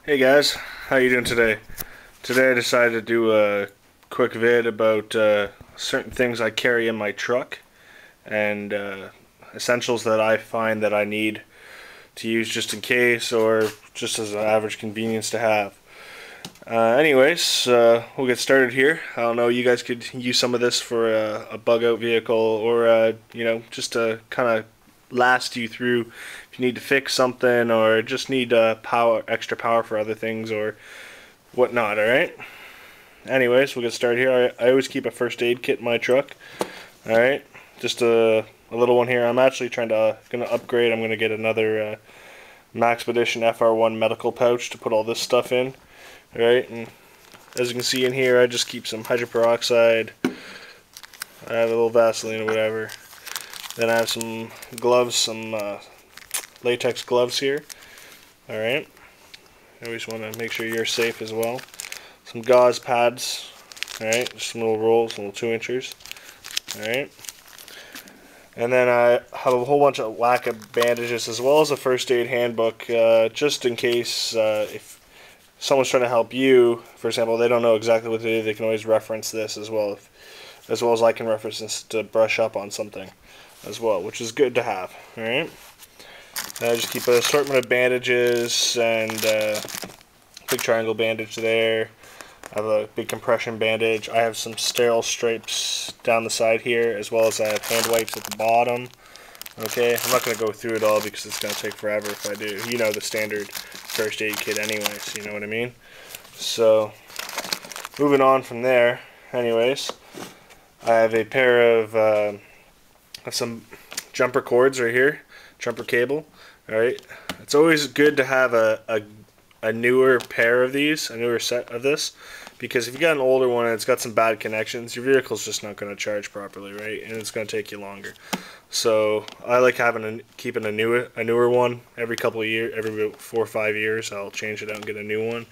Hey guys, how you doing today? Today I decided to do a quick vid about certain things I carry in my truck and essentials that I find that I need to use just in case or just as an average convenience to have. We'll get started here. I don't know, you guys could use some of this for a bug out vehicle or just to kind of last you through if you need to fix something or just need extra power for other things or whatnot. All right. Anyways, we'll get started here. I always keep a first aid kit in my truck. All right, just a little one here. I'm actually gonna upgrade. I'm gonna get another Maxpedition FR1 medical pouch to put all this stuff in. All right, and as you can see in here, I just keep some hydroperoxide. I have a little Vaseline or whatever. Then I have some gloves, some latex gloves here. All right. I always want to make sure you're safe as well. Some gauze pads. All right, just some little rolls, little 2-inchers. All right. And then I have a whole bunch of whack of bandages as well as a first aid handbook, just in case if someone's trying to help you, for example, they don't know exactly what to do. They can always reference this as well, as well as I can reference this to brush up on something as well, which is good to have. All right. I just keep an assortment of bandages and big triangle bandage there. I have a big compression bandage. I have some sterile stripes down the side here, as well as I have hand wipes at the bottom. Okay, I'm not going to go through it all because it's going to take forever if I do. You know the standard first aid kit anyways, you know what I mean? So, moving on from there, anyways, I have a pair of some jumper cords right here, jumper cable. All right, it's always good to have a newer pair of these, a newer set of this, because if you got an older one and it's got some bad connections, your vehicle's just not going to charge properly, right? And it's going to take you longer. So I like keeping a newer one every couple of years, every 4 or 5 years. I'll change it out and get a new one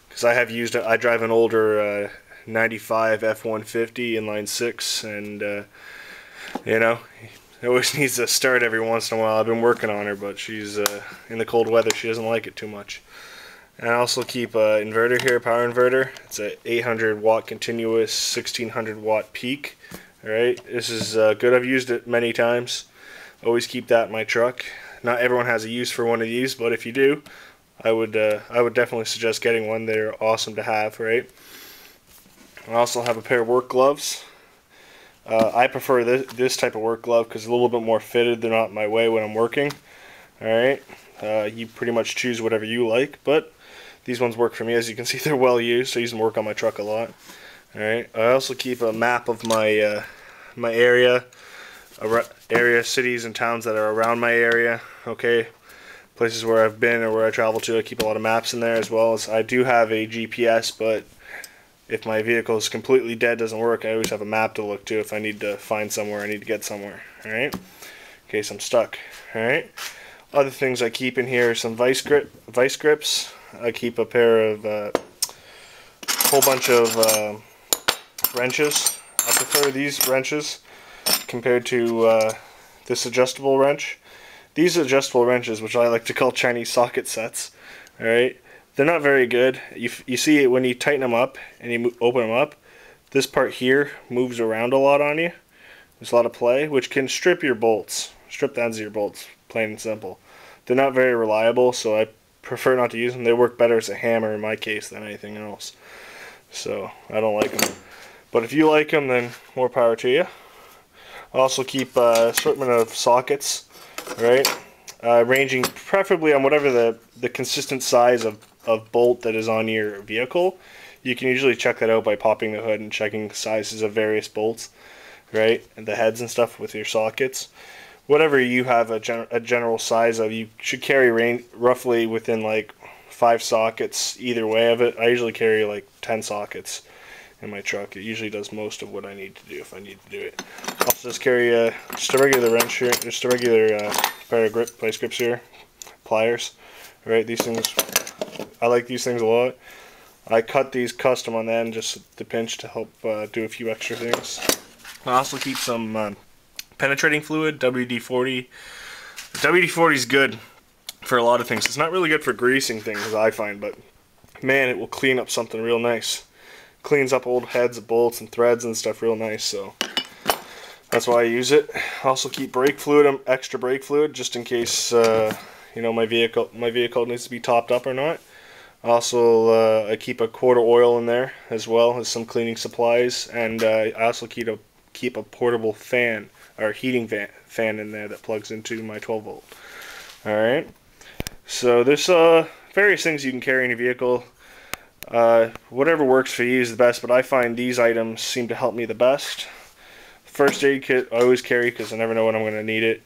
because I drive an older 95 F-150 inline 6, and it always needs to start every once in a while. I've been working on her, but she's in the cold weather, she doesn't like it too much. And I also keep an inverter here, power inverter. It's a 800 watt continuous, 1600 watt peak. All right, this is good. I've used it many times. Always keep that in my truck. Not everyone has a use for one of these, but if you do, I would definitely suggest getting one. They're awesome to have, right? I also have a pair of work gloves. I prefer this type of work glove because it's a little bit more fitted. They're not in my way when I'm working. Alright, you pretty much choose whatever you like, but these ones work for me. As you can see, they're well used, so I use them to work on my truck a lot. Alright, I also keep a map of my my area, cities and towns that are around my area, okay? Places where I've been or where I travel to. I keep a lot of maps in there, as well as I do have a GPS, but if my vehicle is completely dead, doesn't work, I always have a map to look to if I need to find somewhere, I need to get somewhere, alright? In case I'm stuck, alright? Other things I keep in here are some vice grips. I keep a pair of, whole bunch of wrenches. I prefer these wrenches compared to this adjustable wrench. These adjustable wrenches, which I like to call Chinese socket sets, alright? They're not very good. You see it when you tighten them up and you open them up. This part here moves around a lot on you. There's a lot of play, which can strip your bolts. Strip the ends of your bolts, plain and simple. They're not very reliable, so I prefer not to use them. They work better as a hammer in my case than anything else. So I don't like them. But if you like them, then more power to you. I also keep an assortment of sockets, right? Ranging preferably on whatever the consistent size of bolt that is on your vehicle. You can usually check that out by popping the hood and checking sizes of various bolts, right? And the heads and stuff with your sockets. Whatever you have a general size of, you should carry roughly within like 5 sockets either way of it. I usually carry like 10 sockets in my truck. It usually does most of what I need to do if I need to do it. I'll also just carry just a regular wrench here, just a regular pair of vice grips here, pliers. Right, these things, I like these things a lot. I cut these custom on the end just to pinch to help do a few extra things. I also keep some penetrating fluid, WD-40. WD-40 is good for a lot of things. It's not really good for greasing things, I find, but man, it will clean up something real nice. Cleans up old heads of bolts and threads and stuff real nice, so that's why I use it. I also keep brake fluid, extra brake fluid, just in case you know, my vehicle needs to be topped up or not. Also, I keep a quart of oil in there as well as some cleaning supplies, and I also keep a portable fan or heating fan in there that plugs into my 12 volt. All right. So there's various things you can carry in a vehicle. Whatever works for you is the best, but I find these items seem to help me the best. First aid kit I always carry because I never know when I'm going to need it,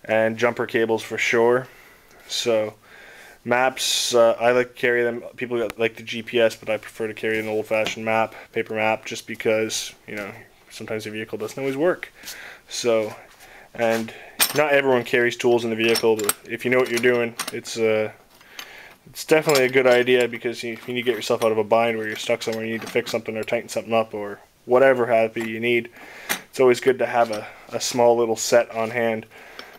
and jumper cables for sure. So maps, I like to carry them. People like the GPS, but I prefer to carry an old-fashioned map, paper map, just because, you know, sometimes the vehicle doesn't always work. So, and not everyone carries tools in the vehicle, but if you know what you're doing, it's definitely a good idea, because you need to get yourself out of a bind where you're stuck somewhere, you need to fix something or tighten something up or whatever have you need. It's always good to have a small little set on hand.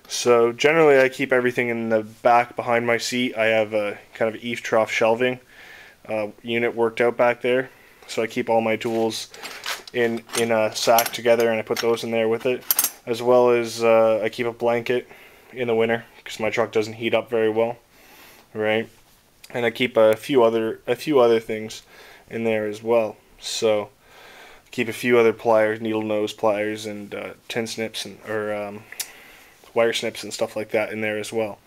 So generally I keep everything in the back behind my seat. I have a kind of eave trough shelving unit worked out back there. So I keep all my tools in a sack together, and I put those in there with it. As well as I keep a blanket in the winter because my truck doesn't heat up very well, right? And I keep a few other things in there as well. So keep a few other pliers, needle nose pliers, and tin snips or wire snips and stuff like that in there as well.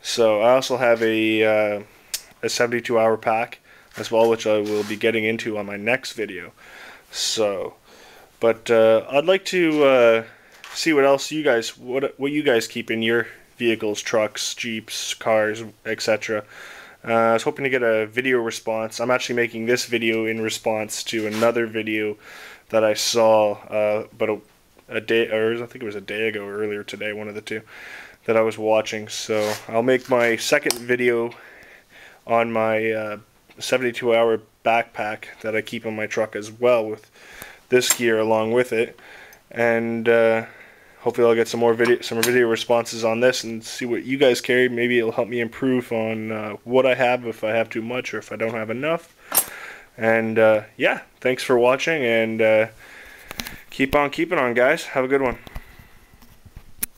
So I also have a 72-hour pack as well, which I will be getting into on my next video. So, but I'd like to see what else you guys what you guys keep in your vehicles, trucks, Jeeps, cars, etc. I was hoping to get a video response. I'm actually making this video in response to another video that I saw but a day, or I think it was a day ago or earlier today, one of the two, that I was watching. So I'll make my second video on my 72-hour backpack that I keep on my truck as well, with this gear along with it, and hopefully I'll get some video responses on this and see what you guys carry. Maybe it'll help me improve on what I have, if I have too much or if I don't have enough. And yeah, thanks for watching, and keep on keeping on, guys. Have a good one.